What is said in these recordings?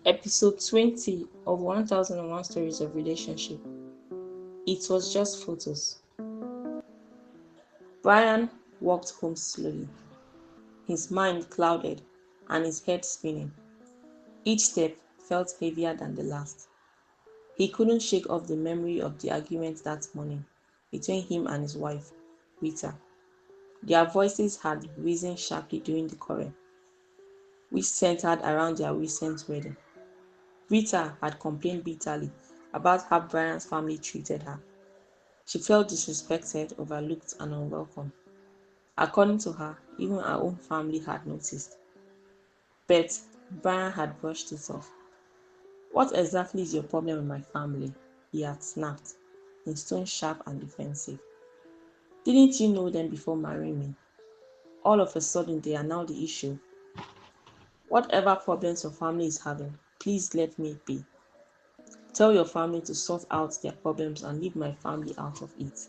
Episode 20 of 1001 Stories of Relationship. It was just photos. Brian walked home slowly, his mind clouded and his head spinning. Each step felt heavier than the last. He couldn't shake off the memory of the argument that morning between him and his wife, Rita. Their voices had risen sharply during the quarrel, which centered around their recent wedding. Rita had complained bitterly about how Brian's family treated her. She felt disrespected, overlooked, and unwelcome. According to her, even her own family had noticed. But Brian had brushed it off. What exactly is your problem with my family? He had snapped, his tone sharp and defensive. Didn't you know them before marrying me? All of a sudden, they are now the issue. Whatever problems your family is having, please let me be. Tell your family to sort out their problems and leave my family out of it.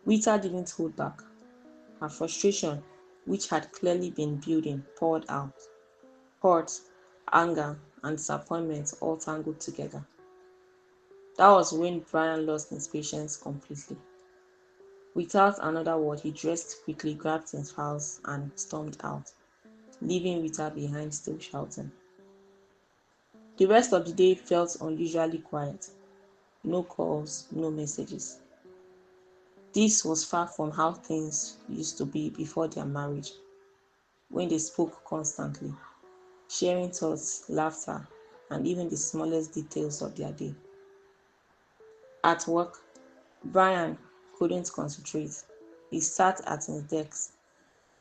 Rita didn't hold back. Her frustration, which had clearly been building, poured out. Hurt, anger, and disappointment all tangled together. That was when Brian lost his patience completely. Without another word, he dressed quickly, grabbed his files, and stormed out, leaving Rita behind still shouting. The rest of the day felt unusually quiet. No calls, no messages. This was far from how things used to be before their marriage, when they spoke constantly, sharing thoughts, laughter, and even the smallest details of their day. At work, Brian couldn't concentrate. He sat at his desk,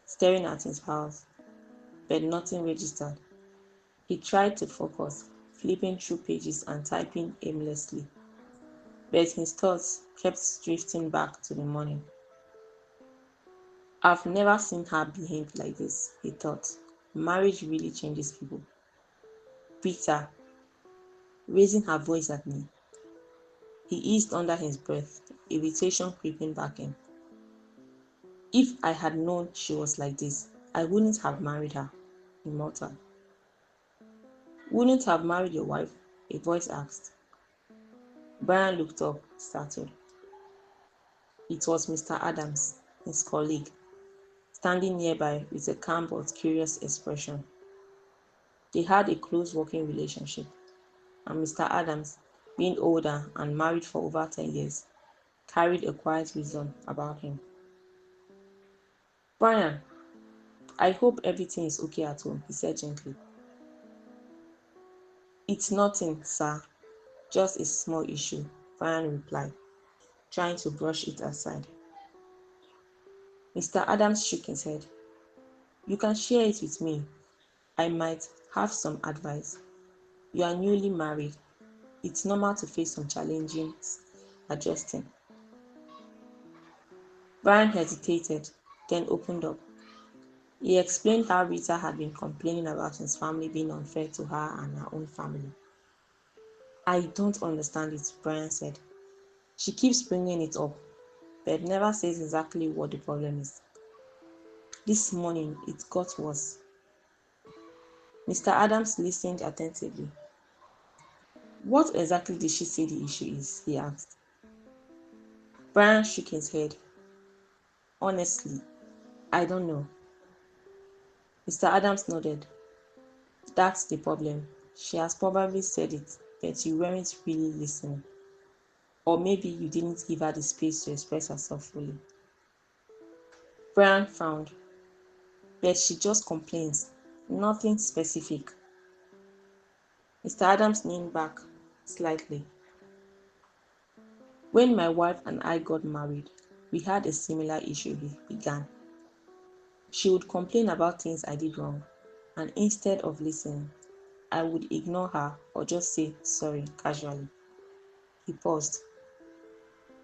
staring at his files, but nothing registered. He tried to focus, flipping through pages and typing aimlessly, but his thoughts kept drifting back to the morning. I've never seen her behave like this, he thought. Marriage really changes people. Rita, raising her voice at me. He eased under his breath, irritation creeping back in. If I had known she was like this, I wouldn't have married her, he muttered. Wouldn't have married your wife? A voice asked. Brian looked up, startled. It was Mr. Adams, his colleague, standing nearby with a calm but curious expression. They had a close working relationship, and Mr. Adams, being older and married for over 10 years, carried a quiet wisdom about him. Brian, I hope everything is okay at home, he said gently. It's nothing, sir, just a small issue, Brian replied, trying to brush it aside. Mr. Adams shook his head. You can share it with me. I might have some advice. You are newly married. It's normal to face some challenges adjusting. Brian hesitated, then opened up. He explained how Rita had been complaining about his family being unfair to her and her own family. I don't understand it, Brian said. She keeps bringing it up, but never says exactly what the problem is. This morning, it got worse. Mr. Adams listened attentively. What exactly did she say the issue is? He asked. Brian shook his head. Honestly, I don't know. Mr. Adams nodded. That's the problem. She has probably said it, but you weren't really listening. Or maybe you didn't give her the space to express herself fully. Brian frowned. But she just complains. Nothing specific. Mr. Adams leaned back slightly. When my wife and I got married, we had a similar issue, he began. She would complain about things I did wrong, and instead of listening, I would ignore her or just say sorry casually. He paused.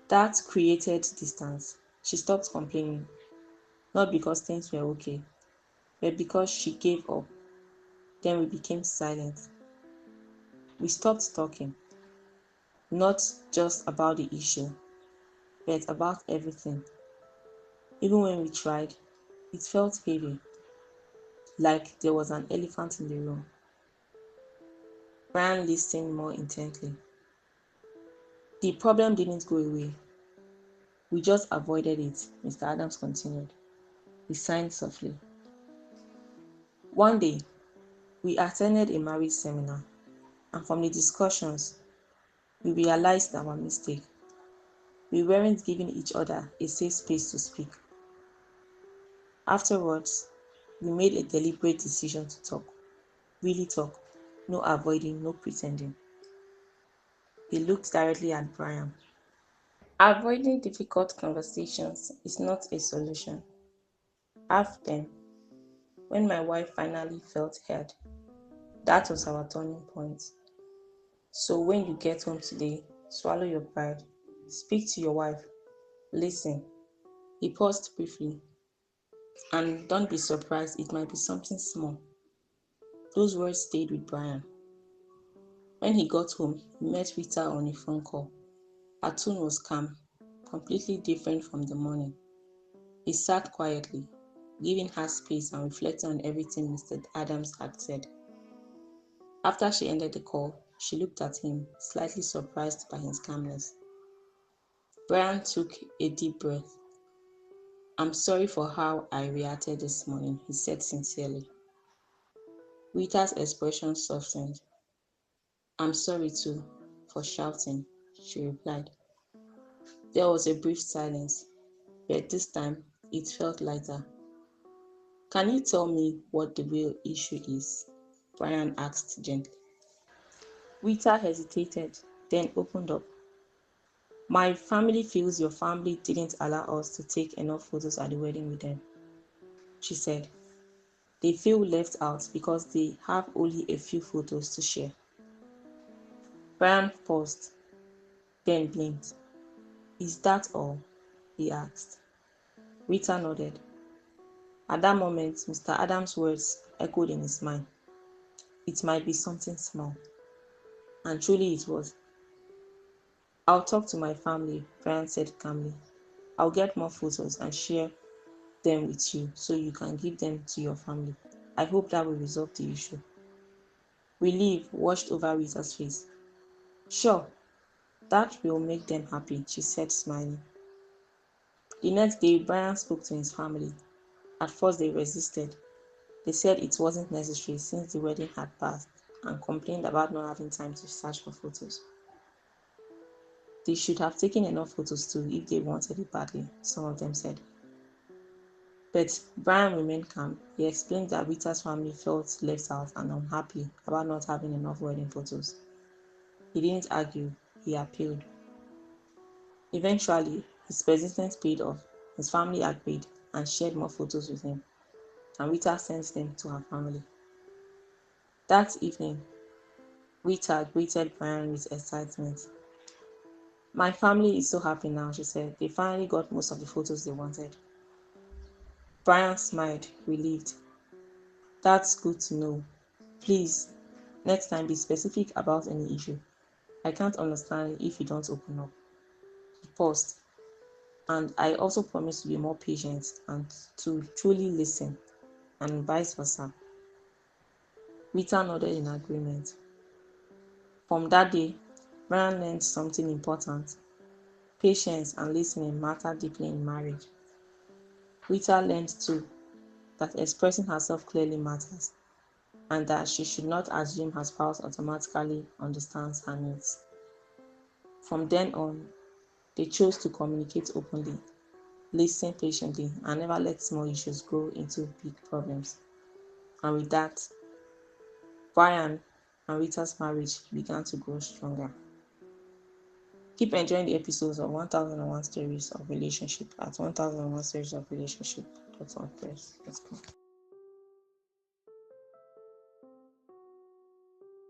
That created distance. She stopped complaining, not because things were okay, but because she gave up. Then we became silent. We stopped talking, not just about the issue, but about everything. Even when we tried, it felt heavy, like there was an elephant in the room. Brian listened more intently. The problem didn't go away. We just avoided it, Mr. Adams continued. He sighed softly. One day, we attended a marriage seminar, and from the discussions, we realized our mistake. We weren't giving each other a safe space to speak. Afterwards, we made a deliberate decision to talk, really talk, no avoiding, no pretending. He looked directly at Brian. Avoiding difficult conversations is not a solution. Have them. When my wife finally felt heard, that was our turning point. So when you get home today, swallow your pride. Speak to your wife. Listen. He paused briefly. And don't be surprised, it might be something small. Those words stayed with Brian. When he got home, he met Rita on a phone call. Her tone was calm, completely different from the morning. He sat quietly, giving her space and reflecting on everything Mr. Adams had said. After she ended the call, she looked at him, slightly surprised by his calmness. Brian took a deep breath. I'm sorry for how I reacted this morning, he said sincerely. Rita's expression softened. I'm sorry too, for shouting, she replied. There was a brief silence, but this time it felt lighter. Can you tell me what the real issue is? Brian asked gently. Rita hesitated, then opened up. My family feels your family didn't allow us to take enough photos at the wedding with them, she said. They feel left out because they have only a few photos to share. Brian paused, then blinked. Is that all? He asked. Rita nodded. At that moment, Mr. Adams' words echoed in his mind. It might be something small. And truly it was. I'll talk to my family, Brian said calmly. I'll get more photos and share them with you so you can give them to your family. I hope that will resolve the issue. Relief washed over Rita's face. Sure, that will make them happy, she said, smiling. The next day, Brian spoke to his family. At first, they resisted. They said it wasn't necessary since the wedding had passed and complained about not having time to search for photos. They should have taken enough photos too if they wanted it badly, some of them said. But Brian remained calm. He explained that Rita's family felt left out and unhappy about not having enough wedding photos. He didn't argue, he appealed. Eventually, his persistence paid off. His family agreed and shared more photos with him, and Rita sent them to her family. That evening, Rita greeted Brian with excitement. My family is so happy now, she said. They finally got most of the photos they wanted. Brian smiled, relieved. That's good to know. Please, next time be specific about any issue. I can't understand if you don't open up. He paused. And I also promise to be more patient and to truly listen, and vice versa. Rita nodded in agreement. From that day, Brian learned something important. Patience and listening matter deeply in marriage. Rita learned too that expressing herself clearly matters and that she should not assume her spouse automatically understands her needs. From then on, they chose to communicate openly, listen patiently, and never let small issues grow into big problems. And with that, Brian and Rita's marriage began to grow stronger. Keep enjoying the episodes of 1001 Stories of Relationship at 1001storiesofrelationship.wordpress.com.